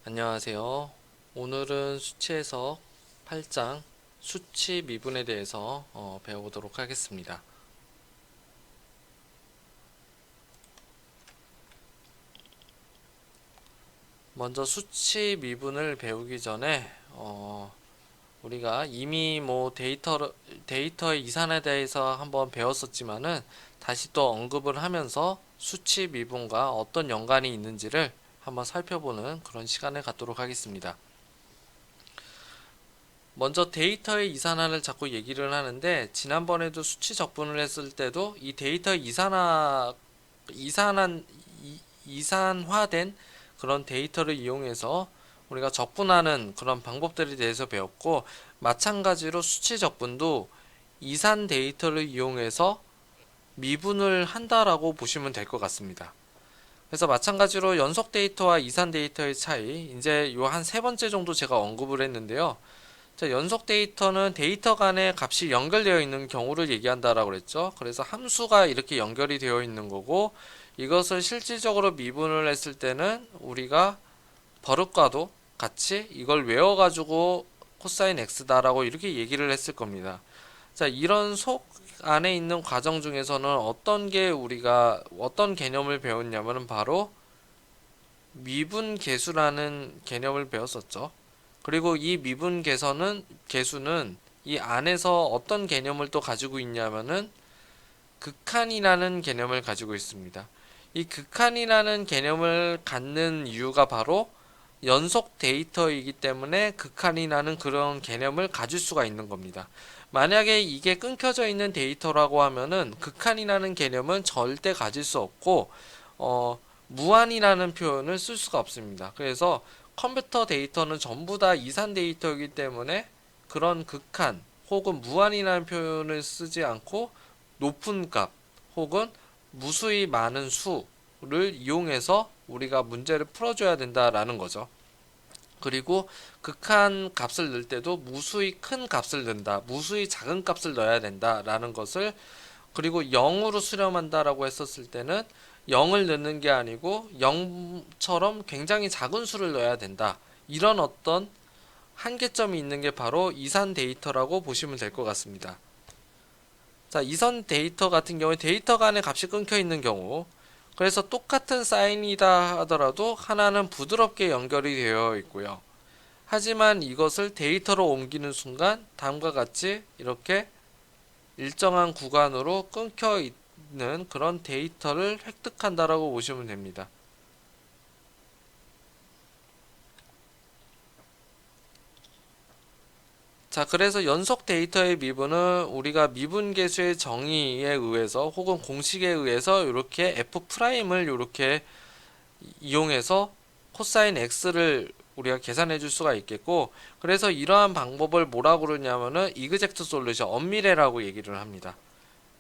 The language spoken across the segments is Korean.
안녕하세요. 오늘은 수치에서 8장 수치 미분에 대해서 배워보도록 하겠습니다. 먼저 수치 미분을 배우기 전에 우리가 이미 데이터의 이산에 대해서 한번 배웠었지만은 다시 또 언급을 하면서 수치 미분과 어떤 연관이 있는지를 한번 살펴보는 그런 시간을 갖도록 하겠습니다. 먼저 데이터의 이산화를 자꾸 얘기를 하는데, 지난번에도 수치 적분을 했을 때도 이 데이터의 이산한 이산화된 그런 데이터를 이용해서 우리가 적분하는 그런 방법들에 대해서 배웠고, 마찬가지로 수치 적분도 이산 데이터를 이용해서 미분을 한다라고 보시면 될 것 같습니다. 그래서 마찬가지로 연속 데이터와 이산 데이터의 차이, 이제 요 한 세 번째 정도 제가 언급을 했는데요. 자, 연속 데이터는 데이터 간에 값이 연결되어 있는 경우를 얘기한다라고 그랬죠. 그래서 함수가 이렇게 연결이 되어 있는 거고, 이것을 실질적으로 미분을 했을 때는 우리가 버릇과도 같이 이걸 외워가지고 코사인 x다라고 이렇게 얘기를 했을 겁니다. 자, 이런 속 안에 있는 과정 중에서는 어떤 개념을 배웠냐면 바로 미분 계수라는 개념을 배웠었죠. 그리고 이 미분 계수는 이 안에서 어떤 개념을 또 가지고 있냐면은 극한이라는 개념을 가지고 있습니다. 이 극한이라는 개념을 갖는 이유가 바로 연속 데이터이기 때문에 극한이라는 그런 개념을 가질 수가 있는 겁니다. 만약에 이게 끊겨져 있는 데이터라고 하면은 극한이라는 개념은 절대 가질 수 없고 무한이라는 표현을 쓸 수가 없습니다. 그래서 컴퓨터 데이터는 전부 다 이산 데이터이기 때문에 그런 극한 혹은 무한이라는 표현을 쓰지 않고 높은 값 혹은 무수히 많은 수를 이용해서 우리가 문제를 풀어줘야 된다라는 거죠. 그리고 극한 값을 넣을 때도 무수히 큰 값을 넣는다, 무수히 작은 값을 넣어야 된다라는 것을, 그리고 0으로 수렴한다라고 했었을 때는 0을 넣는 게 아니고 0처럼 굉장히 작은 수를 넣어야 된다. 이런 어떤 한계점이 있는 게 바로 이산 데이터라고 보시면 될 것 같습니다. 자, 이선 데이터 같은 경우에 데이터 간의 값이 끊겨 있는 경우, 그래서 똑같은 사인이다 하더라도 하나는 부드럽게 연결이 되어 있고요. 하지만 이것을 데이터로 옮기는 순간 다음과 같이 이렇게 일정한 구간으로 끊겨 있는 그런 데이터를 획득한다라고 보시면 됩니다. 자, 그래서 연속 데이터의 미분은 우리가 미분계수의 정의에 의해서 혹은 공식에 의해서 이렇게 f'을 이렇게 이용해서 코사인 x를 우리가 계산해 줄 수가 있겠고, 그래서 이러한 방법을 뭐라고 그러냐면은 이그젝트 솔루션, 엄밀해라고 얘기를 합니다.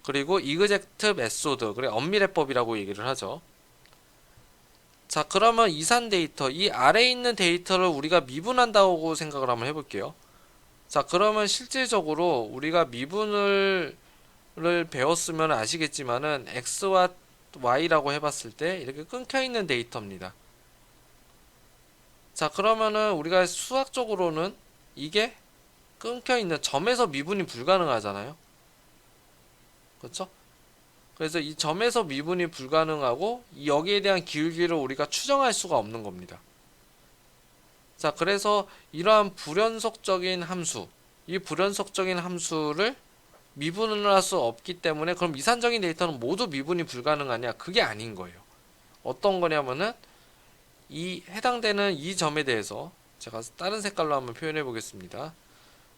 그리고 이그젝트 메소드, 그래 엄밀해법이라고 얘기를 하죠. 자, 그러면 이산 데이터, 이 아래에 있는 데이터를 우리가 미분한다고 생각을 한번 해볼게요. 자, 그러면 실질적으로 우리가 미분을 배웠으면 아시겠지만은 x와 y라고 해봤을 때 이렇게 끊겨 있는 데이터입니다. 자, 그러면은 우리가 수학적으로는 이게 끊겨 있는 점에서 미분이 불가능하잖아요. 그렇죠? 그래서 이 점에서 미분이 불가능하고 여기에 대한 기울기를 우리가 추정할 수가 없는 겁니다. 자, 그래서 이러한 불연속적인 함수, 이 불연속적인 함수를 미분을 할 수 없기 때문에 그럼 이산적인 데이터는 모두 미분이 불가능하냐? 그게 아닌 거예요. 어떤 거냐면은 이 해당되는 이 점에 대해서 제가 다른 색깔로 한번 표현해 보겠습니다.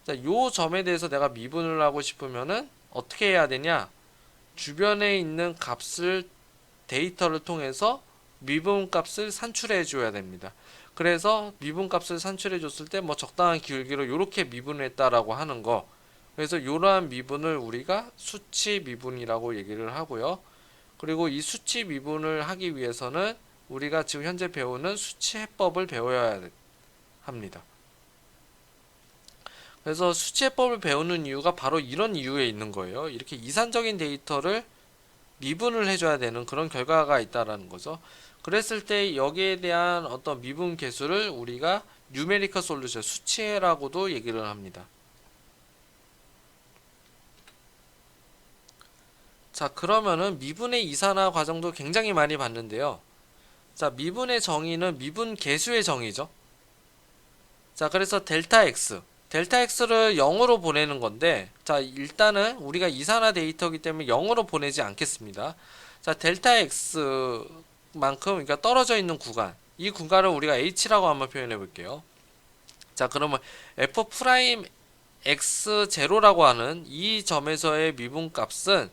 자, 요 점에 대해서 내가 미분을 하고 싶으면은 어떻게 해야 되냐? 주변에 있는 값을 데이터를 통해서 미분 값을 산출해 줘야 됩니다. 그래서 미분 값을 산출해 줬을 때 뭐 적당한 기울기로 이렇게 미분을 했다라고 하는 거. 그래서 이러한 미분을 우리가 수치 미분이라고 얘기를 하고요. 그리고 이 수치 미분을 하기 위해서는 우리가 지금 현재 배우는 수치 해법을 배워야 합니다. 그래서 수치 해법을 배우는 이유가 바로 이런 이유에 있는 거예요. 이렇게 이산적인 데이터를 미분을 해줘야 되는 그런 결과가 있다라는 거죠. 그랬을 때 여기에 대한 어떤 미분 계수를 우리가 뉴메리컬 솔루션, 수치라고도 얘기를 합니다. 자, 그러면은 미분의 이산화 과정도 굉장히 많이 봤는데요. 자, 미분의 정의는 미분 계수의 정의죠. 자, 그래서 델타 x. 델타 x를 0으로 보내는 건데, 자, 일단은 우리가 이산화 데이터이기 때문에 0으로 보내지 않겠습니다. 자, 델타 x만큼, 그러니까 떨어져 있는 구간. 이 구간을 우리가 h라고 한번 표현해 볼게요. 자, 그러면 f 프라임 x0라고 하는 이 점에서의 미분 값은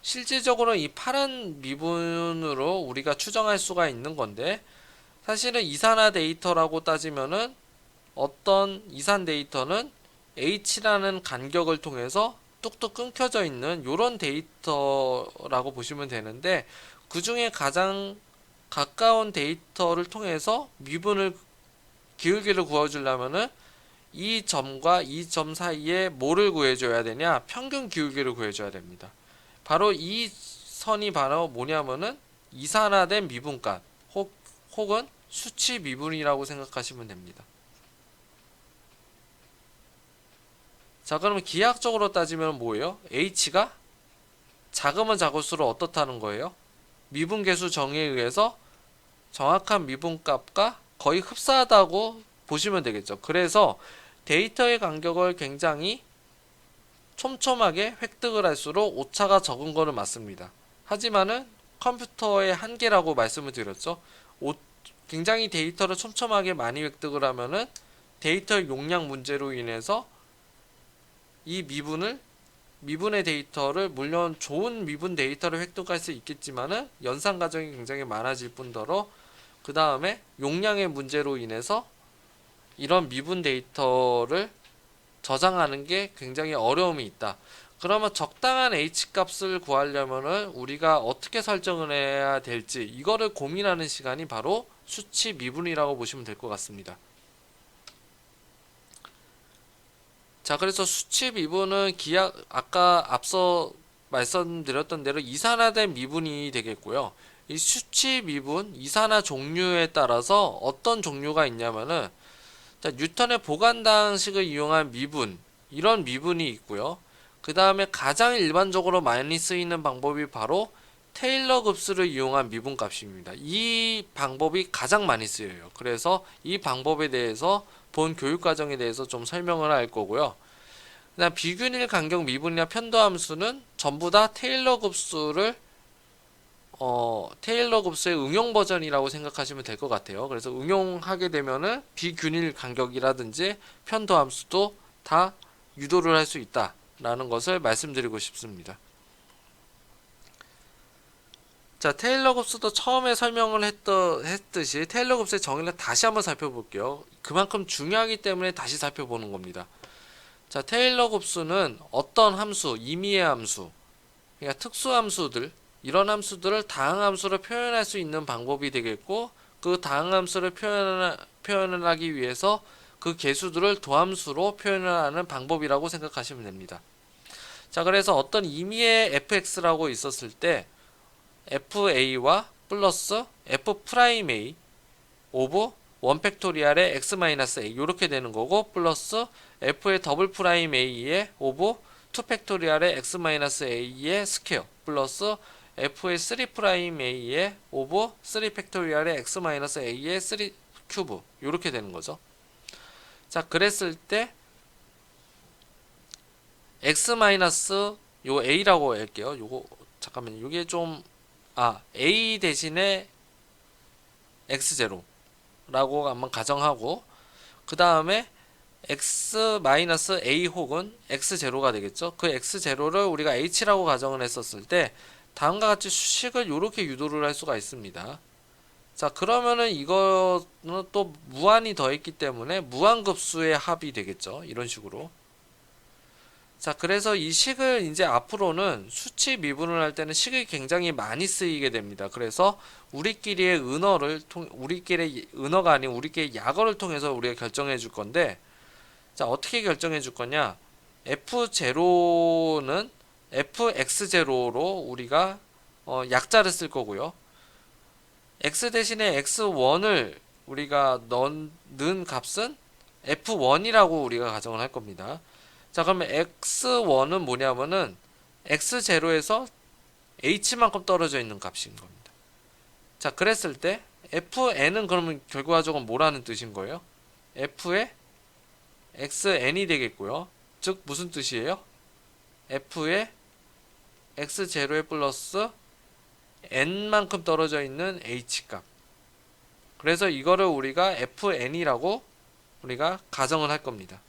실질적으로 이 파란 미분으로 우리가 추정할 수가 있는 건데, 사실은 이산화 데이터라고 따지면은 어떤 이산 데이터는 h라는 간격을 통해서 뚝뚝 끊겨져 있는 이런 데이터라고 보시면 되는데, 그 중에 가장 가까운 데이터를 통해서 미분을 기울기를 구해주려면은 이 점과 이 점 사이에 뭐를 구해줘야 되냐? 평균 기울기를 구해줘야 됩니다. 바로 이 선이 바로 뭐냐면은 이산화된 미분값 혹은 수치 미분이라고 생각하시면 됩니다. 자, 그러면 기하학적으로 따지면 뭐예요? h가 작으면 작을수록 어떻다는 거예요? 미분계수 정의에 의해서 정확한 미분값과 거의 흡사하다고 보시면 되겠죠. 그래서 데이터의 간격을 굉장히 촘촘하게 획득을 할수록 오차가 적은 거는 맞습니다. 하지만은 컴퓨터의 한계라고 말씀을 드렸죠. 굉장히 데이터를 촘촘하게 많이 획득을 하면은 데이터 용량 문제로 인해서 이 미분의 데이터를, 물론 좋은 미분 데이터를 획득할 수 있겠지만은 연산 과정이 굉장히 많아질 뿐더러 그 다음에 용량의 문제로 인해서 이런 미분 데이터를 저장하는 게 굉장히 어려움이 있다. 그러면 적당한 h값을 구하려면은 우리가 어떻게 설정을 해야 될지 이거를 고민하는 시간이 바로 수치 미분이라고 보시면 될 것 같습니다. 자, 그래서 수치 미분은 아까 앞서 말씀드렸던 대로 이산화된 미분이 되겠고요. 이 수치 미분, 이산화 종류에 따라서 어떤 종류가 있냐면은, 자, 뉴턴의 보관당식을 이용한 미분, 이런 미분이 있고요. 그 다음에 가장 일반적으로 많이 쓰이는 방법이 바로 테일러 급수를 이용한 미분 값입니다. 이 방법이 가장 많이 쓰여요. 그래서 이 방법에 대해서 본 교육과정에 대해서 좀 설명을 할 거고요. 그다음 비균일 간격 미분이나 편도함수는 전부 다 테일러 급수의 응용 버전이라고 생각하시면 될 것 같아요. 그래서 응용하게 되면은 비균일 간격이라든지 편도함수도 다 유도를 할 수 있다라는 것을 말씀드리고 싶습니다. 자, 테일러 곱수도 처음에 설명을 했듯이 테일러 곱수의 정의를 다시 한번 살펴볼게요. 그만큼 중요하기 때문에 다시 살펴보는 겁니다. 자, 테일러 곱수는 어떤 함수, 임의의 함수, 그러니까 특수함수들, 이런 함수들을 다항함수로 표현할 수 있는 방법이 되겠고, 그 다항함수를 표현을 하기 위해서 그 계수들을 도함수로 표현을 하는 방법이라고 생각하시면 됩니다. 자, 그래서 어떤 임의의 fx라고 있었을 때 fa와 플러스 f 프라임 a 오브 1 팩토리얼의 x-a 이렇게 되는 거고, 플러스 f의 더블 프라임 a의 오브 2 팩토리얼의 x-a의 스퀘어 플러스 f의 3 프라임 a의 오브 3 팩토리얼의 x-a의 3 큐브 이렇게 되는 거죠. 자, 그랬을 때 x- 요 a라고 할게요. 요거 잠깐만요. 요게 좀 a 대신에 x0라고 한번 가정하고, 그 다음에 x-a 혹은 x0가 되겠죠. 그 x0를 우리가 h라고 가정을 했었을 때 다음과 같이 수식을 이렇게 유도를 할 수가 있습니다. 자, 그러면은 이거는 또 무한이 더했기 때문에 무한급수의 합이 되겠죠. 이런 식으로. 자, 그래서 이 식을 이제 앞으로는 수치 미분을 할 때는 식이 굉장히 많이 쓰이게 됩니다. 그래서 우리끼리의 은어가 아닌 우리끼리 약어를 통해서 우리가 결정해 줄 건데, 자, 어떻게 결정해 줄 거냐? f0는 fx0로 우리가 약자를 쓸 거고요. x 대신에 x1을 우리가 넣은 값은 f1이라고 우리가 가정을 할 겁니다. 자, 그러면 x1은 뭐냐면은 x0에서 h만큼 떨어져 있는 값인 겁니다. 자, 그랬을 때 fn은 그러면 결과적으로 뭐라는 뜻인 거예요? f의 xn이 되겠고요. 즉 무슨 뜻이에요? f의 x0에 플러스 n만큼 떨어져 있는 h값. 그래서 이거를 우리가 fn이라고 우리가 가정을 할 겁니다.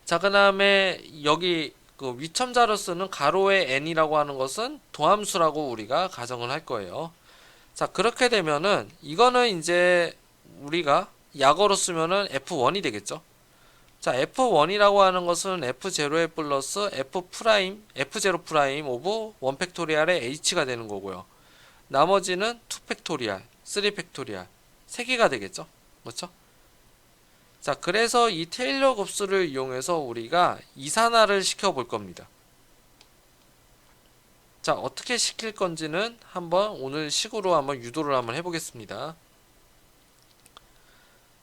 자, 그 다음에 여기 그 위첨자로 쓰는 가로의 n이라고 하는 것은 도함수라고 우리가 가정을 할 거예요. 자, 그렇게 되면은 이거는 이제 우리가 약어로 쓰면은 f1이 되겠죠. 자, f1이라고 하는 것은 f0에 플러스 f0 프라임 오브 1 팩토리얼의 h가 되는 거고요. 나머지는 2 팩토리얼, 3 팩토리얼, 3개가 되겠죠. 그렇죠? 자, 그래서 이 테일러 곱수를 이용해서 우리가 이산화를 시켜 볼 겁니다. 자, 어떻게 시킬 건지는 한번 오늘 식으로 한번 유도를 한번 해보겠습니다.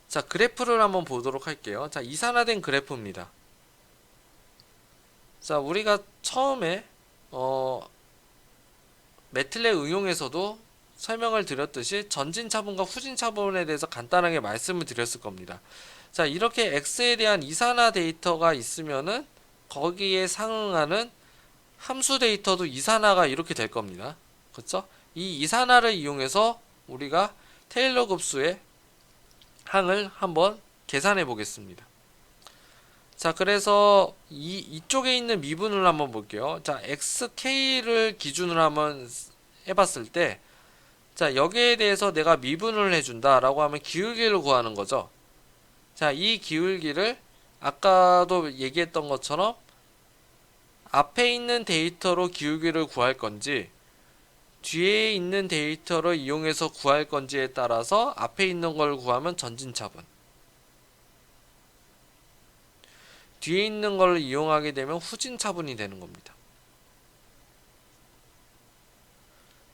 자, 그래프를 한번 보도록 할게요. 자, 이산화된 그래프입니다. 자, 우리가 처음에 매틀렛 응용에서도 설명을 드렸듯이 전진차분과 후진차분에 대해서 간단하게 말씀을 드렸을 겁니다. 자, 이렇게 x에 대한 이산화 데이터가 있으면은 거기에 상응하는 함수 데이터도 이산화가 이렇게 될 겁니다. 그렇죠? 이 이산화를 이용해서 우리가 테일러 곱수의 항을 한번 계산해 보겠습니다. 자, 그래서 이쪽에 있는 미분을 한번 볼게요. 자, xk를 기준으로 한번 해봤을 때, 자, 여기에 대해서 내가 미분을 해준다 라고 하면 기울기를 구하는 거죠. 자, 이 기울기를 아까도 얘기했던 것처럼 앞에 있는 데이터로 기울기를 구할 건지 뒤에 있는 데이터를 이용해서 구할 건지에 따라서 앞에 있는 걸 구하면 전진차분, 뒤에 있는 걸 이용하게 되면 후진차분이 되는 겁니다.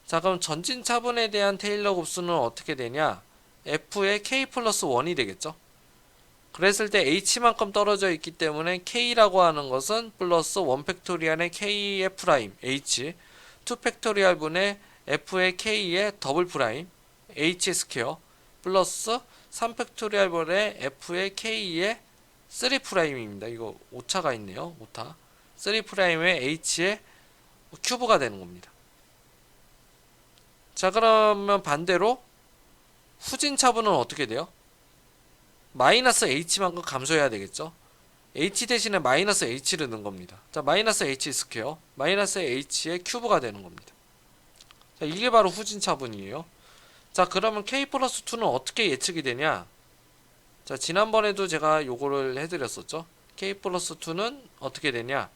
자, 그럼 전진차분에 대한 테일러 곱수는 어떻게 되냐? f의 k 플러스 1이 되겠죠. 그랬을 때 h만큼 떨어져 있기 때문에 k라고 하는 것은 플러스 1 팩토리얼의 k의 프라임 h, 2 팩토리얼 분의 f의 k의 더블 프라임 h 스퀘어 플러스 3 팩토리얼 분의 f의 k의 3 프라임입니다. 이거 오차가 있네요. 오타. 3 프라임의 h의 큐브가 되는 겁니다. 자, 그러면 반대로 후진 차분은 어떻게 돼요? 마이너스 h만큼 감소해야 되겠죠. h 대신에 마이너스 h를 넣은 겁니다. 자, 마이너스 h 스퀘어 마이너스 h의 큐브가 되는 겁니다. 자, 이게 바로 후진 차분이에요. 자, 그러면 k 플러스 2는 어떻게 예측이 되냐? 자, 지난번에도 제가 요거를 해드렸었죠. k 플러스 2는 어떻게 되냐?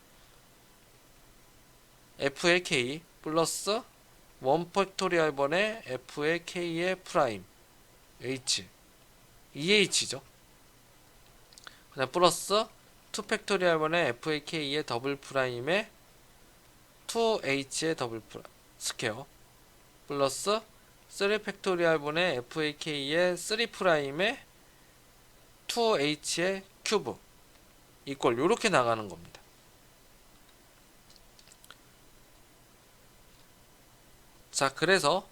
f의 k 플러스 1 팩토리얼 번의 f의 k의 프라임 h 2h죠. 그다음 플러스 2 팩토리얼 번의 f의 k의 더블 프라임의 2h의 더블 스퀘어 플러스 3 팩토리얼 번의 f의 k의 3 프라임의 2h의 큐브 이꼴 요렇게 나가는 겁니다. 자, 그래서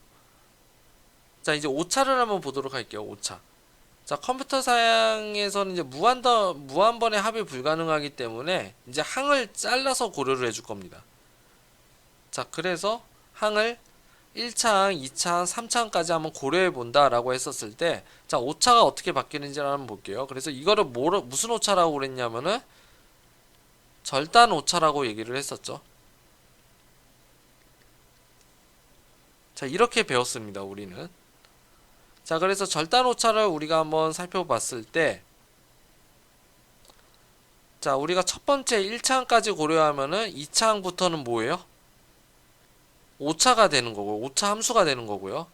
자, 이제 오차를 한번 보도록 할게요. 오차. 자, 컴퓨터 사양에서는 이제 무한번의 합이 불가능하기 때문에 이제 항을 잘라서 고려를 해줄 겁니다. 자, 그래서 항을 1차항, 2차항, 3차항까지 한번 고려해 본다라고 했었을 때, 자, 오차가 어떻게 바뀌는지 한번 볼게요. 그래서 이거를 무슨 오차라고 그랬냐면은 절단 오차라고 얘기를 했었죠. 자, 이렇게 배웠습니다. 우리는. 자, 그래서 절단 오차를 우리가 한번 살펴봤을 때, 자, 우리가 첫 번째 1차항까지 고려하면은 2차항부터는 뭐예요? 오차가 되는 거고요. 오차 함수가 되는 거고요.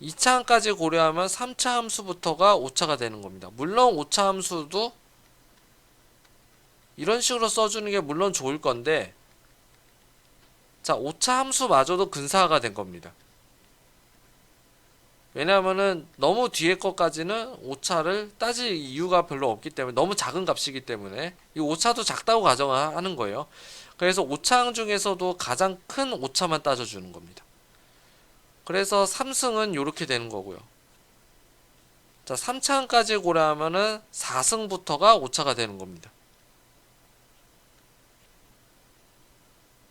2차항까지 고려하면 3차 함수부터가 오차가 되는 겁니다. 물론 오차 함수도 이런 식으로 써주는 게 물론 좋을 건데, 자, 오차 함수마저도 근사화가 된 겁니다. 왜냐하면은 너무 뒤에 것까지는 오차를 따질 이유가 별로 없기 때문에, 너무 작은 값이기 때문에 이 오차도 작다고 가정하는 거예요. 그래서 오차항 중에서도 가장 큰 오차만 따져주는 겁니다. 그래서 3승은 이렇게 되는 거고요. 자, 3차항까지 고려하면은 4승부터가 오차가 되는 겁니다.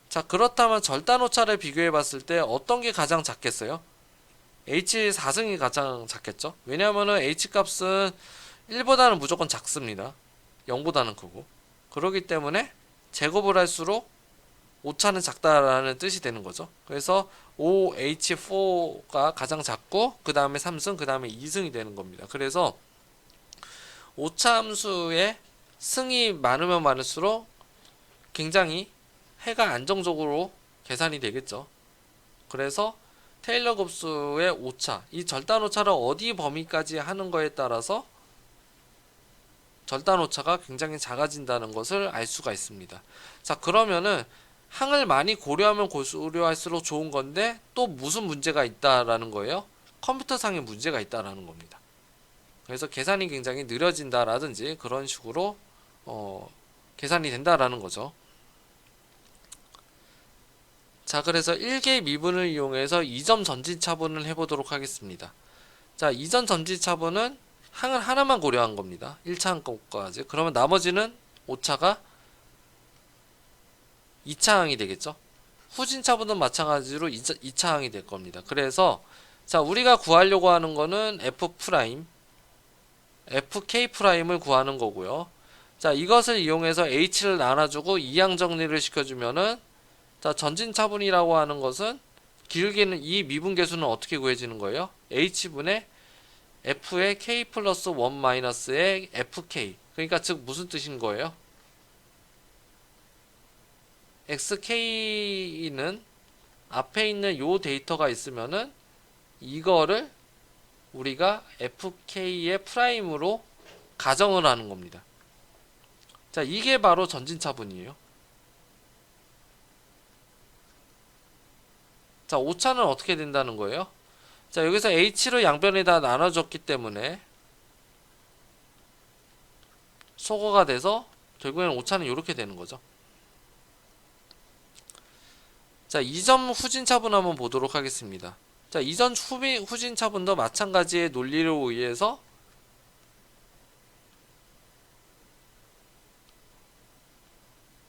자, 그렇다면 절단 오차를 비교해 봤을 때 어떤 게 가장 작겠어요? H 4승이 가장 작겠죠? 왜냐하면은 H 값은 1보다는 무조건 작습니다. 0보다는 크고. 그렇기 때문에 제곱을 할수록 오차는 작다라는 뜻이 되는 거죠. 그래서 OH4가 가장 작고 그 다음에 3승, 그 다음에 2승이 되는 겁니다. 그래서 오차 함수의 승이 많으면 많을수록 굉장히 해가 안정적으로 계산이 되겠죠. 그래서 테일러 곱수의 오차, 이 절단 오차를 어디 범위까지 하는 거에 따라서 절단 오차가 굉장히 작아진다는 것을 알 수가 있습니다. 자, 그러면은 항을 많이 고려하면 고려할수록 좋은 건데 또 무슨 문제가 있다라는 거예요? 컴퓨터상의 문제가 있다라는 겁니다. 그래서 계산이 굉장히 느려진다라든지 그런 식으로 계산이 된다라는 거죠. 자, 그래서 1개 미분을 이용해서 2점 전진차분을 해보도록 하겠습니다. 자, 2점 전진차분은 항을 하나만 고려한 겁니다. 1차항 것까지. 그러면 나머지는 오차가 2차항이 되겠죠. 후진차분은 마찬가지로 2차항이 될 겁니다. 그래서 자, 우리가 구하려고 하는 거는 F', FK'을 구하는 거고요. 자, 이것을 이용해서 H를 나눠주고 이항 정리를 시켜주면은 자, 전진차분이라고 하는 것은 길게는 이 미분계수는 어떻게 구해지는 거예요? H분의 F의 K 플러스 1 마이너스의 FK. 그러니까 즉 무슨 뜻인 거예요? XK는 앞에 있는 요 데이터가 있으면은 이거를 우리가 FK의 프라임으로 가정을 하는 겁니다. 자, 이게 바로 전진차분이에요. 자, 오차는 어떻게 된다는 거예요? 자, 여기서 H를 양변에다 나눠줬기 때문에 소거가 돼서 결국에는 오차는 이렇게 되는 거죠. 자, 2점 후진차분 한번 보도록 하겠습니다. 자, 2점 후진차분도 마찬가지의 논리를 의해서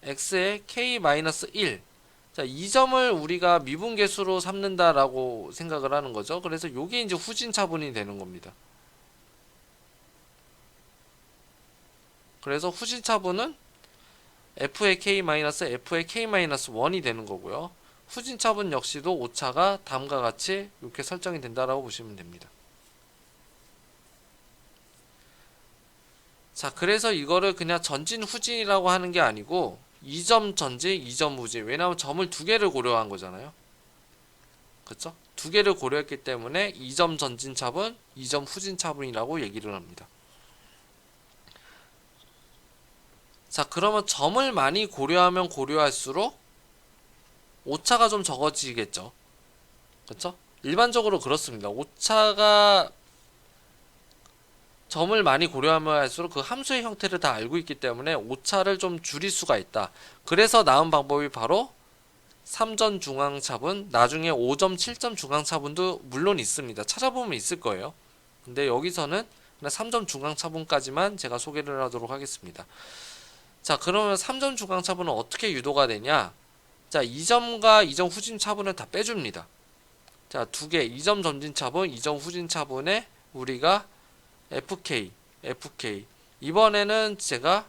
x의 k-1. 자, 이 점을 우리가 미분계수로 삼는다라고 생각을 하는 거죠. 그래서 요게 이제 후진차분이 되는 겁니다. 그래서 후진차분은 f의 k-f의 k-1이 되는 거고요. 후진차분 역시도 오차가 다음과 같이 이렇게 설정이 된다라고 보시면 됩니다. 자, 그래서 이거를 그냥 전진 후진이라고 하는 게 아니고 2점 전진, 2점 후진. 왜냐하면 점을 두 개를 고려한 거잖아요. 그쵸? 두 개를 고려했기 때문에 2점 전진 차분, 2점 후진 차분이라고 얘기를 합니다. 자, 그러면 점을 많이 고려하면 고려할수록 오차가 좀 적어지겠죠. 그쵸? 일반적으로 그렇습니다. 오차가 점을 많이 고려하면 할수록 그 함수의 형태를 다 알고 있기 때문에 오차를 좀 줄일 수가 있다. 그래서 나온 방법이 바로 3점 중앙차분, 나중에 5점, 7점 중앙차분도 물론 있습니다. 찾아보면 있을 거예요. 근데 여기서는 그냥 3점 중앙차분까지만 제가 소개를 하도록 하겠습니다. 자, 그러면 3점 중앙차분은 어떻게 유도가 되냐? 자, 2점과 2점 후진차분을 다 빼줍니다. 자, 두 개, 2점 전진차분, 2점 후진차분에 우리가 FK. 이번에는 제가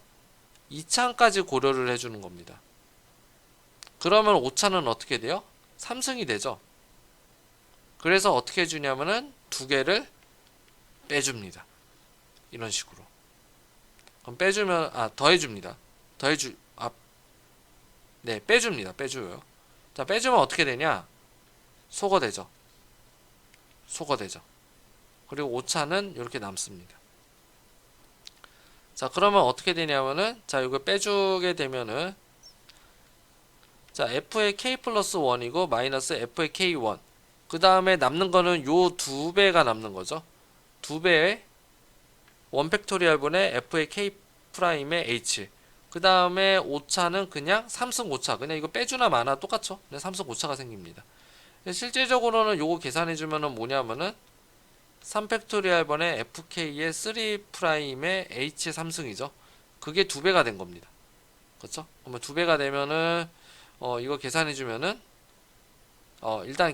2차항까지 고려를 해주는 겁니다. 그러면 5차는 어떻게 돼요? 3승이 되죠. 그래서 어떻게 해주냐면은 두 개를 빼줍니다. 이런 식으로. 그럼 빼주면, 더해줍니다. 네, 빼줘요. 자, 빼주면 어떻게 되냐? 소거되죠. 그리고 오차는 이렇게 남습니다. 자, 그러면 어떻게 되냐면은, 자, 이거 빼주게 되면은, 자, f의 k 플러스 1이고, 마이너스 f의 k1. 그 다음에 남는 거는 요 두 배가 남는 거죠. 두 배의 1팩토리얼분의 f의 k 프라임의 h. 그 다음에 오차는 그냥 3승 오차. 그냥 이거 빼주나 마나 똑같죠. 그냥 3승 오차가 생깁니다. 실질적으로는 요거 계산해주면은 뭐냐면은 3팩토리얼번의 fk의 3 프라임의 h 3승이죠. 그게 두 배가 된 겁니다. 그렇죠? 그러면 두 배가 되면은 이거 계산해주면은 일단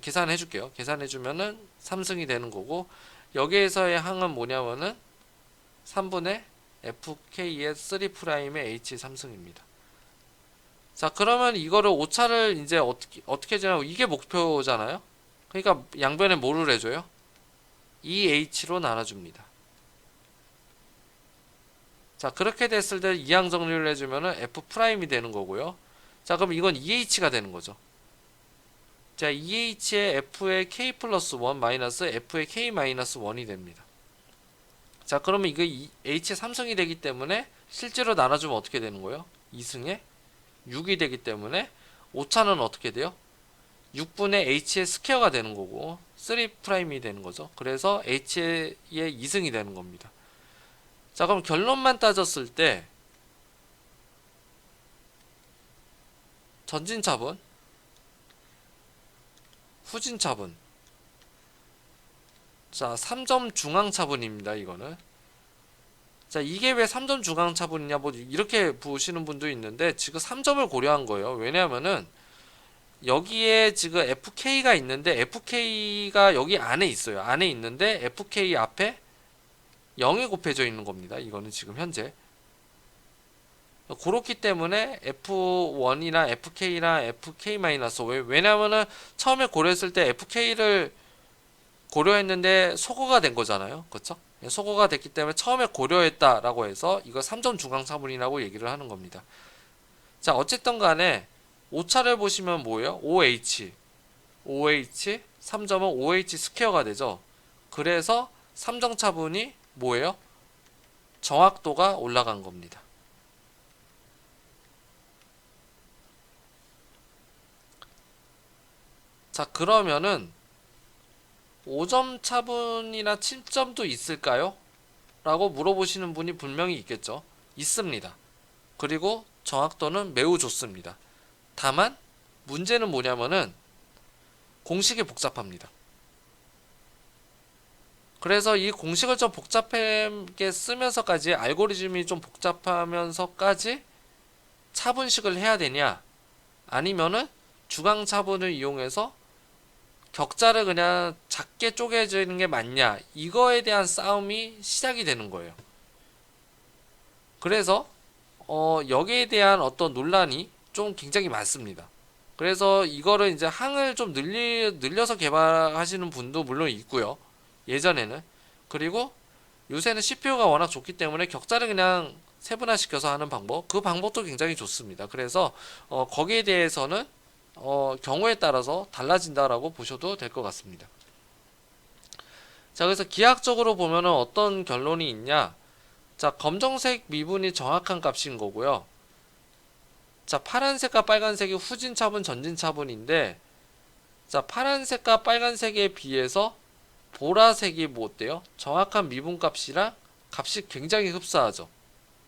계산해줄게요. 계산해주면은 3승이 되는 거고, 여기에서의 항은 뭐냐면은 3분의 fk의 3 프라임의 h 3승입니다. 자, 그러면 이거를 오차를 이제 어떻게 되냐고, 이게 목표잖아요. 그러니까 양변에 뭐를 해줘요? 2h로 나눠줍니다. 자, 그렇게 됐을 때 이항 정리를 해주면은 f 프라임이 되는 거고요. 자, 그럼 이건 2h가 되는 거죠. 자, 2h의 f의 k 플러스 1 마이너스 f의 k 마이너스 1이 됩니다. 자, 그러면 이거 h의 3승이 되기 때문에 실제로 나눠주면 어떻게 되는 거예요? 2승에 6이 되기 때문에 오차는 어떻게 돼요? 6분의 h의 스퀘어가 되는 거고 3 프라임이 되는 거죠. 그래서 h의 2승이 되는 겁니다. 자, 그럼 결론만 따졌을 때 전진차분, 후진차분, 자, 3점 중앙차분입니다. 이거는. 자, 이게 왜 3점 중앙차분이냐, 뭐 이렇게 보시는 분도 있는데 지금 3점을 고려한 거예요. 왜냐하면은 여기에 지금 FK가 있는데 FK가 여기 안에 있어요. 안에 있는데 FK 앞에 0이 곱해져 있는 겁니다. 이거는 지금 현재. 그렇기 때문에 F1이나 FK나 FK-, 왜냐면은 처음에 고려했을 때 FK를 고려했는데 소거가 된 거잖아요. 그렇죠? 소거가 됐기 때문에 처음에 고려했다라고 해서 이거 3점 중앙차분이라고 얘기를 하는 겁니다. 자, 어쨌든 간에 오차를 보시면 뭐예요? OH 3점은 OH 스퀘어가 되죠. 그래서 3점 차분이 뭐예요? 정확도가 올라간 겁니다. 자, 그러면은 5점 차분이나 7점도 있을까요? 라고 물어보시는 분이 분명히 있겠죠. 있습니다. 그리고 정확도는 매우 좋습니다. 다만 문제는 뭐냐면은 공식이 복잡합니다. 그래서 이 공식을 좀 복잡하게 쓰면서까지, 알고리즘이 좀 복잡하면서까지 차분식을 해야 되냐, 아니면은 주강 차분을 이용해서 격자를 그냥 작게 쪼개지는 게 맞냐, 이거에 대한 싸움이 시작이 되는 거예요. 그래서 여기에 대한 어떤 논란이 좀 굉장히 많습니다. 그래서 이거를 이제 항을 좀 늘려서 개발하시는 분도 물론 있고요. 예전에는. 그리고 요새는 CPU가 워낙 좋기 때문에 격자를 그냥 세분화시켜서 하는 방법, 그 방법도 굉장히 좋습니다. 그래서 거기에 대해서는 경우에 따라서 달라진다라고 보셔도 될 것 같습니다. 자, 그래서 기하학적으로 보면은 어떤 결론이 있냐? 자, 검정색 미분이 정확한 값인 거고요. 자, 파란색과 빨간색이 후진차분, 전진차분인데, 자, 파란색과 빨간색에 비해서 보라색이 뭐 어때요? 정확한 미분값이랑 값이 굉장히 흡사하죠.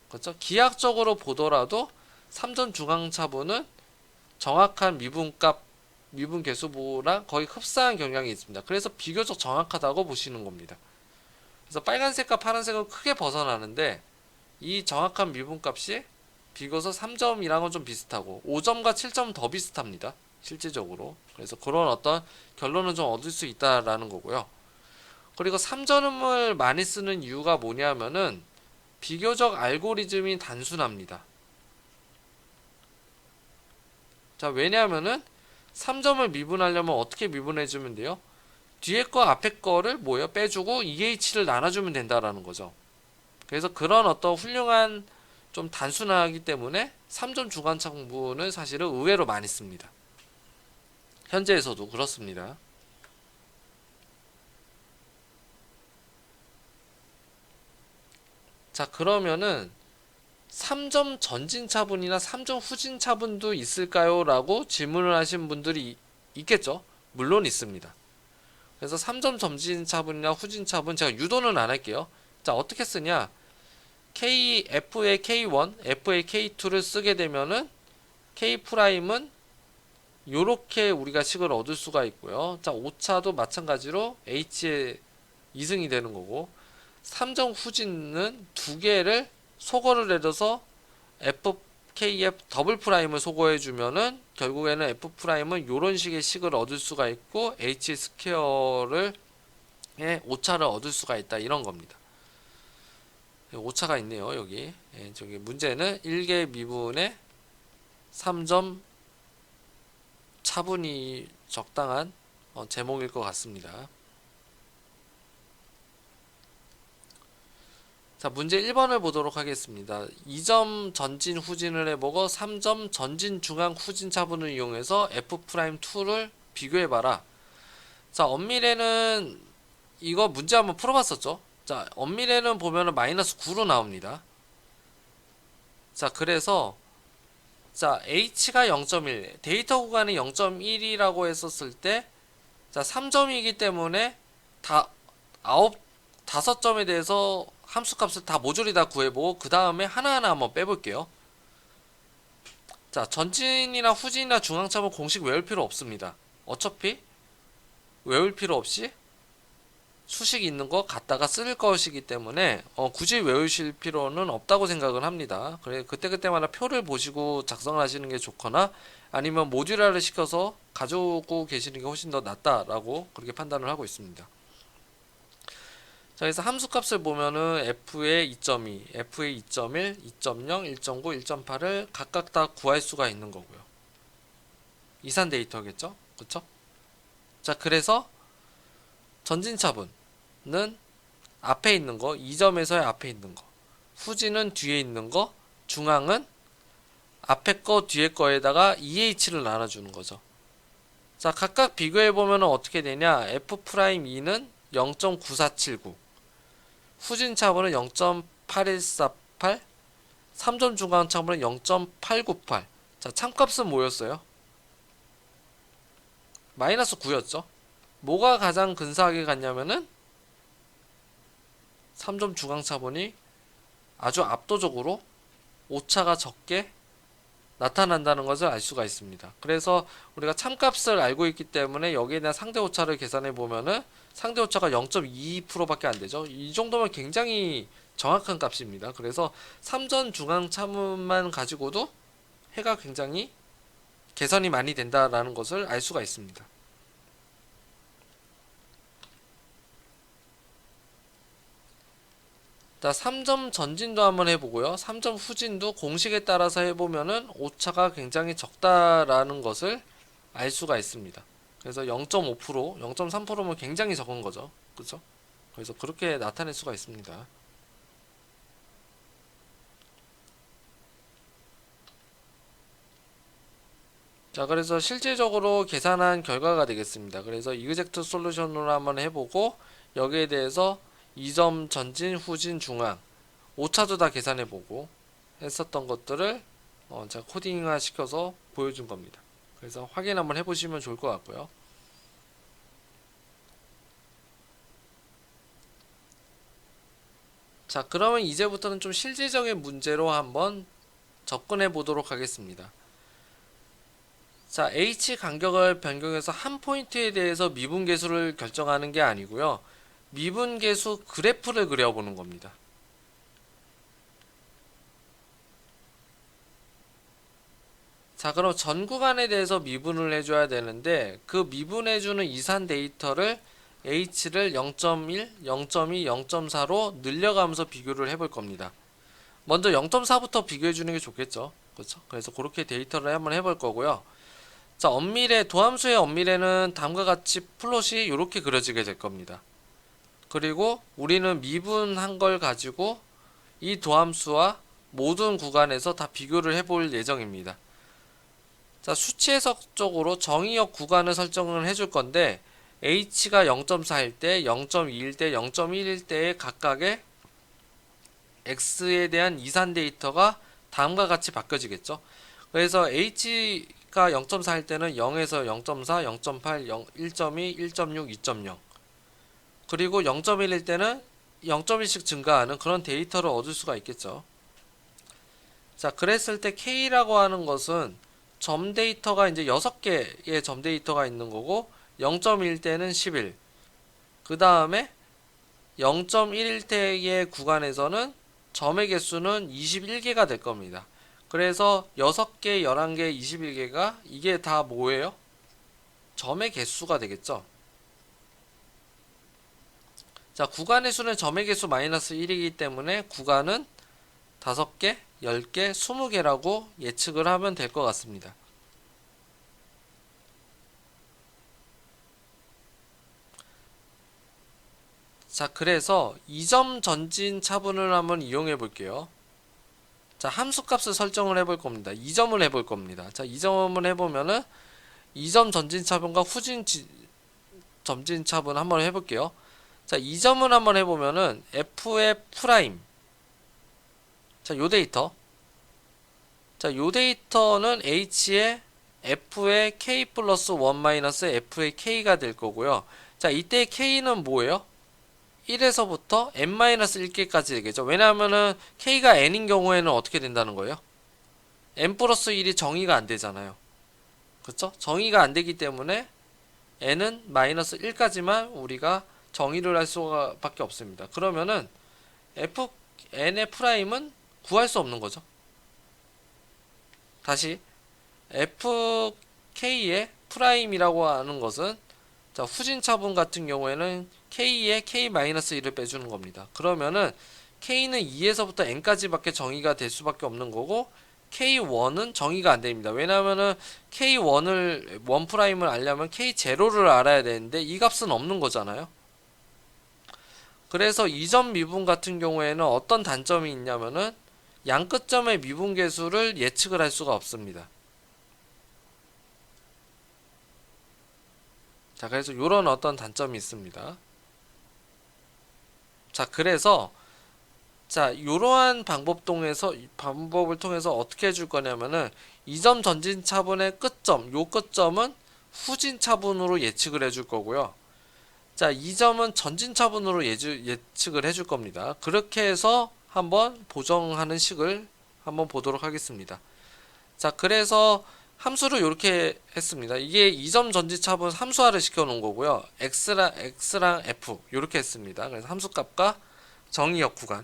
그렇죠? 기하학적으로 보더라도 3점 중앙차분은 정확한 미분 개수보랑 거의 흡사한 경향이 있습니다. 그래서 비교적 정확하다고 보시는 겁니다. 그래서 빨간색과 파란색은 크게 벗어나는데 이 정확한 미분값이 비교적 3점이랑은 좀 비슷하고 5점과 7점은 더 비슷합니다. 실질적으로. 그래서 그런 어떤 결론을 좀 얻을 수 있다라는 거고요. 그리고 3점을 많이 쓰는 이유가 뭐냐면은 비교적 알고리즘이 단순합니다. 자, 왜냐하면은 3점을 미분하려면 어떻게 미분해주면 돼요? 뒤에 거 앞에 거를 뭐예요? 빼주고 EH를 나눠주면 된다라는 거죠. 그래서 그런 어떤 훌륭한, 좀 단순하기 때문에 3점 주관차분은 사실은 의외로 많이 씁니다. 현재에서도 그렇습니다. 자, 그러면은 3점 전진차분이나 3점 후진차분도 있을까요? 라고 질문을 하신 분들이 있겠죠. 물론 있습니다. 그래서 3점 전진차분이나 후진차분 제가 유도는 안 할게요. 자, 어떻게 쓰냐? F의 K1, F의 K2를 쓰게 되면은 K'은 요렇게 우리가 식을 얻을 수가 있고요. 자, 5차도 마찬가지로 H의 2승이 되는 거고, 3점 후진은 두 개를 소거를 해줘서 FKF 더블 프라임을 소거해 주면은 결국에는 F'은 요런 식의 식을 얻을 수가 있고 H 스퀘어를 오차를 얻을 수가 있다, 이런 겁니다. 오차가 있네요, 여기. 저기 문제는 1개 미분의 3점 차분이 적당한 제목일 것 같습니다. 자, 문제 1번을 보도록 하겠습니다. 2점 전진 후진을 해보고 3점 전진 중앙 후진 차분을 이용해서 F'2를 비교해봐라. 자, 엄밀에는 이거 문제 한번 풀어봤었죠. 자, 엄밀에는 보면은 마이너스 9로 나옵니다. 자, 그래서 자, H가 0.1, 데이터 구간이 0.1이라고 했었을 때, 자, 3점이기 때문에 다섯 점에 대해서 함수값을 다 모조리 다 구해보고 그 다음에 하나하나 한번 빼볼게요. 자, 전진이나 후진이나 중앙차분 공식 외울 필요 없습니다. 어차피 외울 필요 없이 수식이 있는 거 갖다가 쓸 것이기 때문에 굳이 외우실 필요는 없다고 생각을 합니다. 그래, 그때그때마다 표를 보시고 작성을 하시는 게 좋거나 아니면 모듈화를 시켜서 가지고 계시는 게 훨씬 더 낫다라고 그렇게 판단을 하고 있습니다. 자, 그래서 함수값을 보면은 F의 2.2, F의 2.1, 2.0, 1.9, 1.8을 각각 다 구할 수가 있는 거고요. 이산 데이터겠죠? 그쵸? 자, 그래서 전진차분은 앞에 있는 거, 2점에서의 앞에 있는 거, 후진은 뒤에 있는 거, 중앙은 앞에 거, 뒤에 거에다가 EH를 나눠주는 거죠. 자, 각각 비교해보면 어떻게 되냐? F'2는 0.9479, 후진차분은 0.8148, 3점 중앙차분은 0.898. 자, 참값은 뭐였어요? 마이너스 9였죠. 뭐가 가장 근사하게 갔냐면은 3점 중앙차분이 아주 압도적으로 오차가 적게 나타난다는 것을 알 수가 있습니다. 그래서 우리가 참값을 알고 있기 때문에 여기에 대한 상대 오차를 계산해 보면은 상대 오차가 0.22%밖에 안 되죠. 이 정도면 굉장히 정확한 값입니다. 그래서 3점 중앙차분만 가지고도 해가 굉장히 개선이 많이 된다라는 것을 알 수가 있습니다. 자, 3점 전진도 한번 해보고요. 3점 후진도 공식에 따라서 해보면은 오차가 굉장히 적다라는 것을 알 수가 있습니다. 그래서 0.5%, 0.3%면 굉장히 적은 거죠. 그렇죠? 그래서 그렇게 나타낼 수가 있습니다. 자, 그래서 실질적으로 계산한 결과가 되겠습니다. 그래서 이그젝트 솔루션으로 한번 해보고 여기에 대해서 2점 전진, 후진, 중앙, 오차도 다 계산해보고 했었던 것들을 제가 코딩화 시켜서 보여준 겁니다. 그래서 확인 한번 해보시면 좋을 것 같고요. 자, 그러면 이제부터는 좀 실질적인 문제로 한번 접근해 보도록 하겠습니다. 자, H 간격을 변경해서 한 포인트에 대해서 미분계수를 결정하는 게 아니고요. 미분계수 그래프를 그려보는 겁니다. 자, 그럼 전 구간에 대해서 미분을 해줘야 되는데 그 미분해주는 이산 데이터를 H를 0.1, 0.2, 0.4로 늘려가면서 비교를 해볼 겁니다. 먼저 0.4부터 비교해주는 게 좋겠죠. 그렇죠? 그래서 그렇게 데이터를 한번 해볼 거고요. 자, 엄밀해, 도함수의 엄밀해는 다음과 같이 플롯이 이렇게 그려지게 될 겁니다. 그리고 우리는 미분한 걸 가지고 이 도함수와 모든 구간에서 다 비교를 해볼 예정입니다. 자, 수치 해석적으로 정의역 구간을 설정을 해줄 건데 H가 0.4일 때, 0.2일 때, 0.1일 때의 각각의 X에 대한 이산 데이터가 다음과 같이 바뀌어지겠죠. 그래서 H가 x가 0.4일 때는 0에서 0.4, 0.8, 1.2, 1.6, 2.0 그리고 0.1일 때는 0.1씩 증가하는 그런 데이터를 얻을 수가 있겠죠. 자, 그랬을 때 K라고 하는 것은 점 데이터가 이제 6개의 점 데이터가 있는 거고 0.1 때는 11. 그 다음에 0.1일 때의 구간에서는 점의 개수는 21개가 될 겁니다. 그래서 6개, 11개, 21개가 이게 다 뭐예요? 점의 개수가 되겠죠. 자, 구간의 수는 점의 개수 마이너스 1이기 때문에 구간은 5개, 10개, 20개라고 예측을 하면 될 것 같습니다. 자, 그래서 2점 전진 차분을 한번 이용해 볼게요. 자, 함수값을 설정을 해볼 겁니다. 2점을 해볼 겁니다. 자, 2점을 해보면은 2점 전진 차분과 후진 점진 차분 한번 해볼게요. 자, 2점을 한번 해보면은 f의 프라임. 자, 요 데이터. 자, 요 데이터는 h의 f의 k 플러스 1 마이너스 f의 k가 될 거고요. 자, 이때 k는 뭐예요? 1에서부터 n-1개까지 되겠죠. 왜냐하면은 k가 n인 경우에는 어떻게 된다는 거예요? n 플러스 1이 정의가 안 되잖아요. 그쵸? 정의가 안 되기 때문에 n은 마이너스 1까지만 우리가 정의를 할 수밖에 없습니다. 그러면은 n의 프라임은 구할 수 없는 거죠. 다시 fk의 프라임이라고 하는 것은 자, 후진 차분 같은 경우에는 k에 k-1을 빼주는 겁니다. 그러면은 k는 2에서부터 n까지 밖에 정의가 될 수밖에 없는 거고 k1은 정의가 안 됩니다. 왜냐하면은 k1을 1'을 알려면 k0를 알아야 되는데 이 값은 없는 거잖아요. 그래서 2점 미분 같은 경우에는 어떤 단점이 있냐면은 양 끝점의 미분 계수를 예측을 할 수가 없습니다. 자, 그래서 이런 어떤 단점이 있습니다. 자, 그래서 자, 이러한 방법을 통해서 어떻게 해줄 거냐면은 2점 전진 차분의 끝점, 요 끝점은 후진 차분으로 예측을 해줄 거고요. 자, 2점은 전진 차분으로 예측을 해줄 겁니다. 그렇게 해서 한번 보정하는 식을 한번 보도록 하겠습니다. 자, 그래서 함수를 이렇게 했습니다. 이게 2점 전진 차분 함수화를 시켜 놓은 거고요. x랑 f 이렇게 했습니다. 그래서 함수값과 정의역 구간.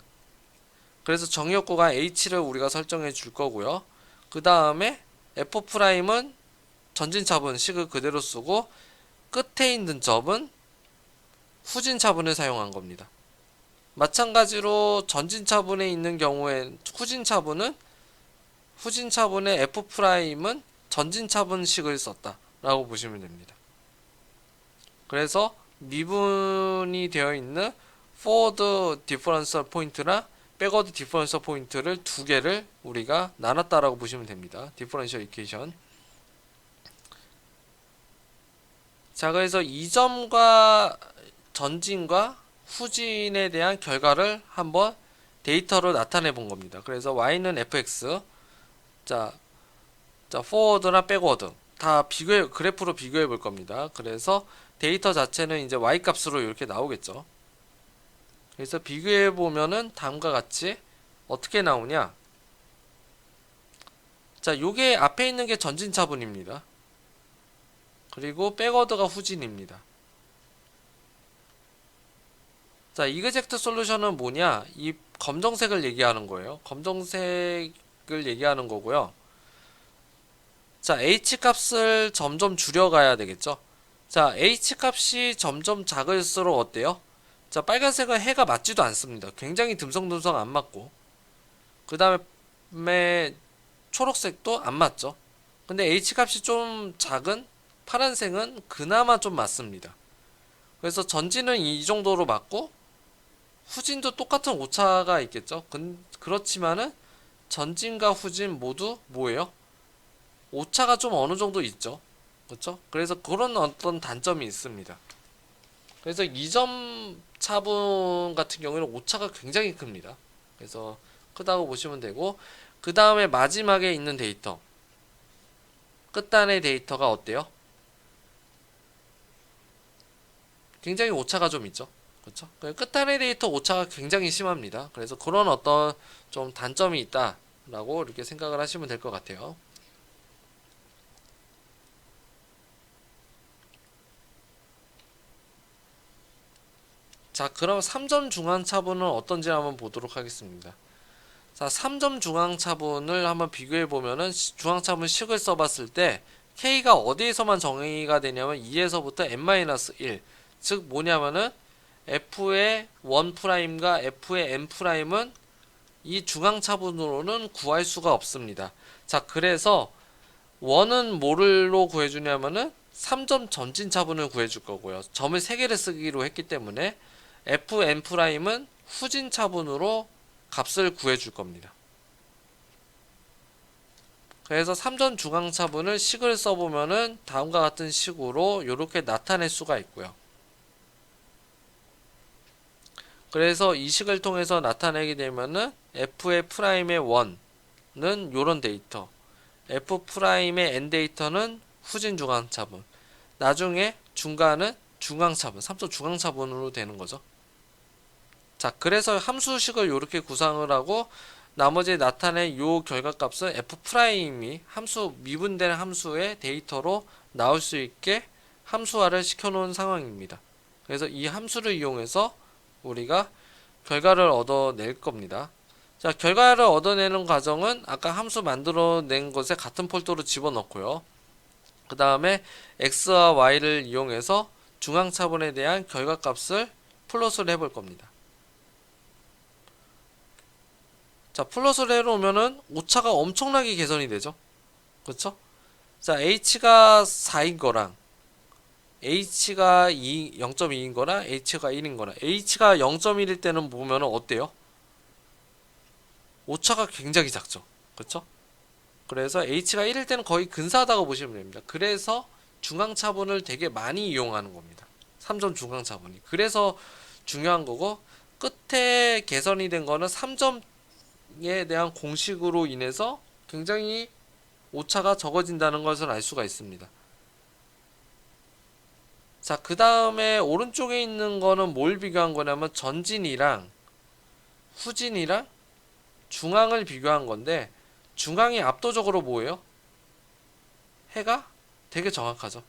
그래서 정의역 구간 h를 우리가 설정해 줄 거고요. 그 다음에 f'은 전진 차분 식을 그대로 쓰고 끝에 있는 점은 후진 차분을 사용한 겁니다. 마찬가지로 전진 차분에 있는 경우엔 후진 차분의 f'은 전진 차분식을 썼다라고 보시면 됩니다. 그래서 미분이 되어 있는 forward differential point나 backward differential point를 두 개를 우리가 나눴다라고 보시면 됩니다. differential equation. 자, 그래서 이 점과 전진과 후진에 대한 결과를 한번 데이터로 나타내 본 겁니다. 그래서 y는 fx, 자 forward나 backward 다 그래프로 비교해 볼 겁니다. 그래서 데이터 자체는 이제 y 값으로 이렇게 나오겠죠. 그래서 비교해 보면은 다음과 같이 어떻게 나오냐? 자, 요게 앞에 있는 게 전진 차분입니다. 그리고 백워드가 후진입니다. 자, 이그젝트 솔루션은 뭐냐? 이 검정색을 얘기하는 거예요. 검정색을 얘기하는 거고요. 자, h 값을 점점 줄여가야 되겠죠. 자, h 값이 점점 작을수록 어때요? 자, 빨간색은 해가 맞지도 않습니다. 굉장히 듬성듬성 안 맞고, 그 다음에 초록색도 안 맞죠. 근데 h 값이 좀 작은 파란색은 그나마 좀 맞습니다. 그래서 전진은 이 정도로 맞고 후진도 똑같은 오차가 있겠죠. 그렇지만은 전진과 후진 모두 뭐예요? 오차가 좀 어느 정도 있죠. 그렇죠? 그래서 그런 어떤 단점이 있습니다. 그래서 2점 차분 같은 경우에는 오차가 굉장히 큽니다. 그래서 크다고 보시면 되고, 그 다음에 마지막에 있는 데이터. 끝단의 데이터가 어때요? 굉장히 오차가 좀 있죠. 그렇죠? 끝단의 데이터 오차가 굉장히 심합니다. 그래서 그런 어떤 좀 단점이 있다라고 이렇게 생각을 하시면 될 것 같아요. 자, 그럼 3점 중앙차분은 어떤지 한번 보도록 하겠습니다. 자, 3점 중앙차분을 한번 비교해 보면은 중앙차분 식을 써봤을 때 K가 어디에서만 정의가 되냐면 2에서부터 n-1, 즉 뭐냐면은 F의 1'과 F의 n''은 이 중앙차분으로는 구할 수가 없습니다. 자, 그래서 1은 뭐를로 구해주냐면은 3점 전진차분을 구해줄 거고요. 점을 3개를 쓰기로 했기 때문에 Fn''은 후진차분으로 값을 구해줄 겁니다. 그래서 3점 중앙차분을 식을 써보면은 다음과 같은 식으로 이렇게 나타낼 수가 있고요. 그래서 이 식을 통해서 나타내게 되면은 F의 프라임의 1은 요런 데이터, F 프라임의 n 데이터는 후진 중앙차분, 나중에 중간은 중앙차분, 3점 중앙차분으로 되는 거죠. 자, 그래서 함수식을 이렇게 구상을 하고 나머지 나타낸 요 결과값은 f 프라임이 함수 미분된 함수의 데이터로 나올 수 있게 함수화를 시켜놓은 상황입니다. 그래서 이 함수를 이용해서 우리가 결과를 얻어낼 겁니다. 자, 결과를 얻어내는 과정은 아까 함수 만들어낸 것에 같은 폴더로 집어넣고요. 그 다음에 x와 y를 이용해서 중앙차분에 대한 결과값을 플롯을 해볼 겁니다. 자, 플러스를 해놓으면은 오차가 엄청나게 개선이 되죠. 그렇죠? 자, h가 4인 거랑 h가 0.2인 거나 h가 1인 거나 h가 0.1일 때는 보면은 어때요? 오차가 굉장히 작죠. 그렇죠? 그래서 h가 1일 때는 거의 근사하다고 보시면 됩니다. 그래서 중앙차분을 되게 많이 이용하는 겁니다. 3점 중앙차분이. 그래서 중요한 거고 끝에 개선이 된 거는 3점에 대한 공식으로 인해서 굉장히 오차가 적어진다는 것을 알 수가 있습니다. 자, 그 다음에 오른쪽에 있는 거는 뭘 비교한 거냐면 전진이랑 후진이랑 중앙을 비교한 건데 중앙이 압도적으로 뭐예요? 해가 되게 정확하죠.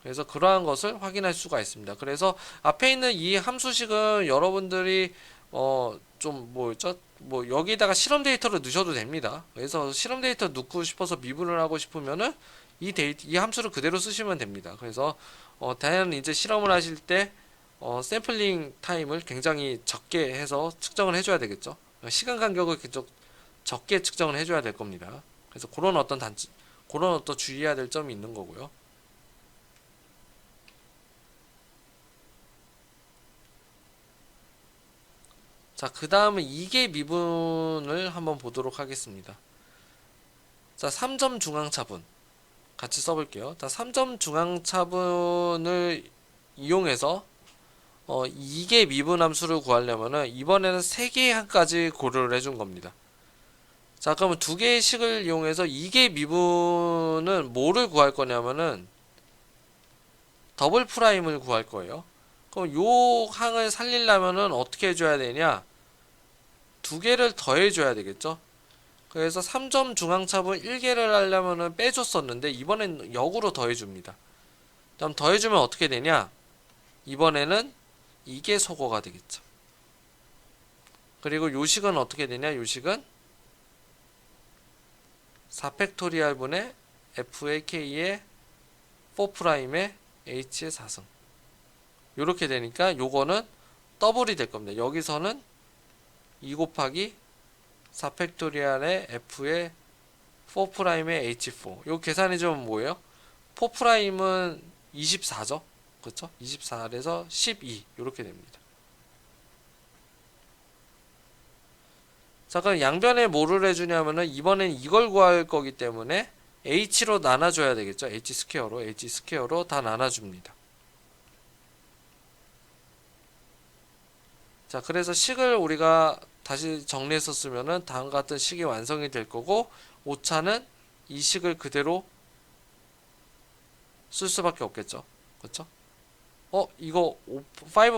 그래서 그러한 것을 확인할 수가 있습니다. 그래서 앞에 있는 이 함수식은 여러분들이 좀 뭐였죠? 뭐 여기다가 실험 데이터를 넣으셔도 됩니다. 그래서 실험 데이터 넣고 싶어서 미분을 하고 싶으면은 이 함수를 그대로 쓰시면 됩니다. 그래서 다양한 이제 실험을 하실 때 샘플링 타임을 굉장히 적게 해서 측정을 해줘야 되겠죠. 시간 간격을 계속 적게 측정을 해줘야 될 겁니다. 그래서 그런 어떤 주의해야 될 점이 있는 거고요. 자, 그 다음은 이계 미분을 한번 보도록 하겠습니다. 자, 3점 중앙차분 같이 써볼게요. 자, 3점 중앙차분을 이용해서 이계 미분 함수를 구하려면은 이번에는 3개까지 고려를 해준 겁니다. 자, 그러면 2개의 식을 이용해서 이계 미분은 뭐를 구할 거냐면은 더블 프라임을 구할 거예요. 그럼 요 항을 살리려면은 어떻게 해줘야 되냐? 2개를 더해줘야 되겠죠? 그래서 3점 중앙차분 1개를 하려면은 빼줬었는데 이번엔 역으로 더해줍니다. 그럼 더해주면 어떻게 되냐? 이번에는 이게 소거가 되겠죠. 그리고 요식은 어떻게 되냐? 요식은 4팩토리얼 분의 f의 k의 4'의 h의 4승 요렇게 되니까 요거는 더블이 될 겁니다. 여기서는 2 곱하기 4팩토리얼의 f의 4'의 h4 요 계산해주면 뭐예요? 4'은 24죠. 그렇죠? 24에서 12 이렇게 됩니다. 자, 그럼 양변에 뭐를 해주냐면은 이번엔 이걸 구할 거기 때문에 h로 나눠줘야 되겠죠. h 스퀘어로 다 나눠줍니다. 자, 그래서 식을 우리가 다시 정리해서 쓰면은 다음과 같은 식이 완성이 될 거고 오차는 이 식을 그대로 쓸 수밖에 없겠죠. 그렇죠? 이거 5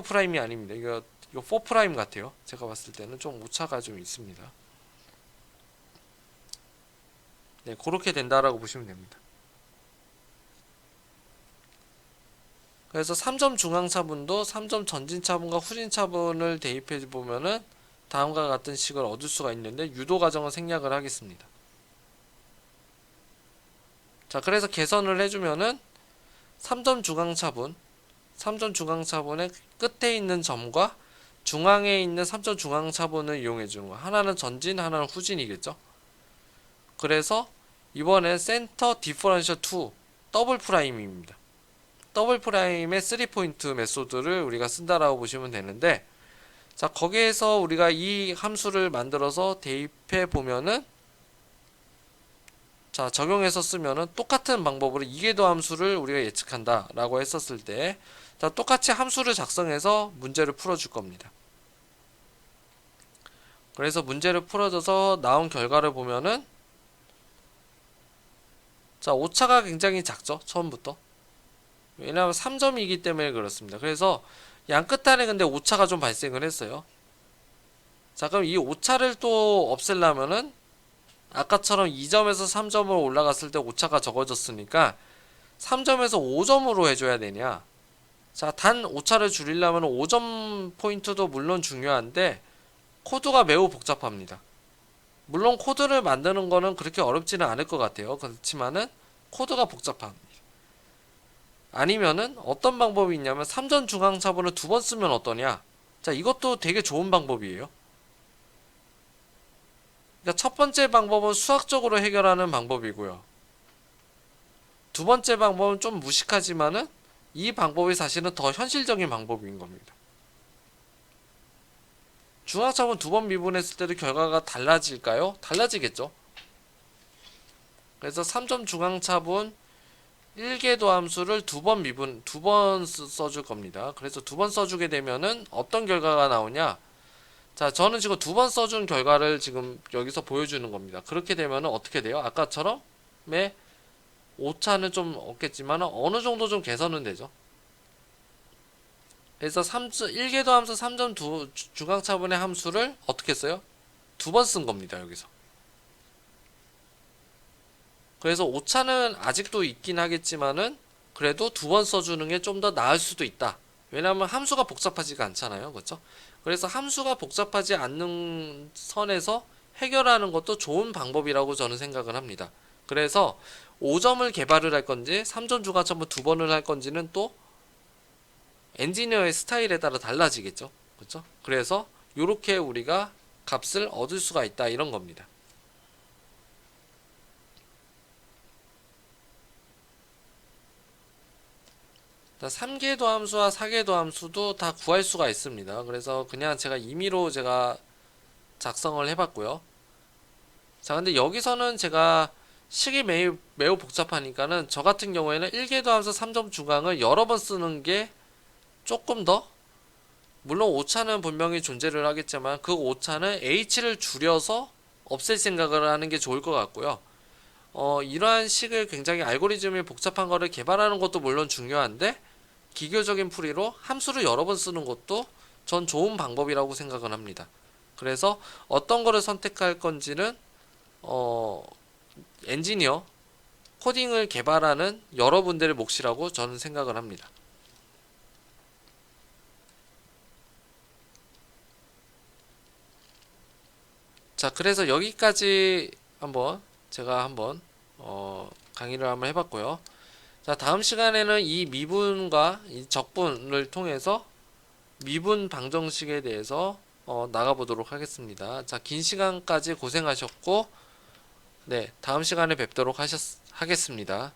프라임이 아닙니다. 이거 4 프라임 같아요. 제가 봤을 때는 좀 오차가 좀 있습니다. 네, 그렇게 된다라고 보시면 됩니다. 그래서 3점 중앙차분도 3점 전진차분과 후진차분을 대입해 보면은 다음과 같은 식을 얻을 수가 있는데 유도 과정을 생략을 하겠습니다. 자, 그래서 개선을 해주면은 3점 중앙차분의 끝에 있는 점과 중앙에 있는 3점 중앙차분을 이용해 주는 거. 하나는 전진, 하나는 후진이겠죠. 그래서 이번엔 센터 디퍼런셜 2 더블 프라임입니다. 더블 프라임의 3포인트 메소드를 우리가 쓴다라고 보시면 되는데, 자, 거기에서 우리가 이 함수를 만들어서 대입해 보면은, 자, 적용해서 쓰면은 똑같은 방법으로 이계도 함수를 우리가 예측한다 라고 했었을 때, 자, 똑같이 함수를 작성해서 문제를 풀어줄 겁니다. 그래서 문제를 풀어줘서 나온 결과를 보면은, 자, 오차가 굉장히 작죠, 처음부터. 왜냐하면 3점이기 때문에 그렇습니다. 그래서 양 끝단에 근데 오차가 좀 발생을 했어요. 자, 그럼 이 오차를 또 없애려면은 아까처럼 2점에서 3점으로 올라갔을 때 오차가 적어졌으니까 3점에서 5점으로 해줘야 되냐. 자, 단 오차를 줄이려면 5점 포인트도 물론 중요한데 코드가 매우 복잡합니다. 물론 코드를 만드는 거는 그렇게 어렵지는 않을 것 같아요. 그렇지만은 코드가 복잡합니다. 아니면은 어떤 방법이 있냐면 3점 중앙차분을 2번 쓰면 어떠냐. 자, 이것도 되게 좋은 방법이에요. 그러니까 첫 번째 방법은 수학적으로 해결하는 방법이고요. 두 번째 방법은 좀 무식하지만은 이 방법이 사실은 더 현실적인 방법인 겁니다. 중앙차분 2번 미분했을 때도 결과가 달라질까요? 달라지겠죠. 그래서 3점 중앙차분 1계도 함수를 2번 써줄 겁니다. 그래서 2번 써주게 되면은 어떤 결과가 나오냐? 자, 저는 지금 2번 써준 결과를 지금 여기서 보여주는 겁니다. 그렇게 되면은 어떻게 돼요? 아까처럼 오차는 좀 없겠지만 어느 정도 좀 개선은 되죠. 그래서 1계도 함수 3점 중앙차분의 함수를 어떻게 써요? 2번 쓴 겁니다. 여기서. 그래서 오차는 아직도 있긴 하겠지만은 그래도 2번 써주는 게 좀 더 나을 수도 있다. 왜냐하면 함수가 복잡하지가 않잖아요. 그렇죠? 그래서 함수가 복잡하지 않는 선에서 해결하는 것도 좋은 방법이라고 저는 생각을 합니다. 그래서 5점을 개발을 할 건지 3점 중앙차분 2번을 할 건지는 또 엔지니어의 스타일에 따라 달라지겠죠. 그렇죠? 그래서 이렇게 우리가 값을 얻을 수가 있다 이런 겁니다. 자, 3계도 함수와 4계도 함수도 다 구할 수가 있습니다. 그래서 그냥 제가 임의로 작성을 해봤고요. 자, 근데 여기서는 제가 식이 매우 복잡하니까는 저 같은 경우에는 1계도 함수 3점 중앙을 여러 번 쓰는 게 조금 더, 물론 오차는 분명히 존재를 하겠지만 그 오차는 h를 줄여서 없앨 생각을 하는 게 좋을 것 같고요. 이러한 식을 굉장히 알고리즘이 복잡한 거를 개발하는 것도 물론 중요한데 기교적인 풀이로 함수를 여러 번 쓰는 것도 전 좋은 방법이라고 생각을 합니다. 그래서 어떤 거를 선택할 건지는 엔지니어, 코딩을 개발하는 여러분들의 몫이라고 저는 생각을 합니다. 자, 그래서 여기까지 제가 한번 강의를 한번 해봤고요. 자, 다음 시간에는 이 미분과 이 적분을 통해서 미분 방정식에 대해서 나가보도록 하겠습니다. 자, 긴 시간까지 고생하셨고, 네, 다음 시간에 뵙도록 하겠습니다.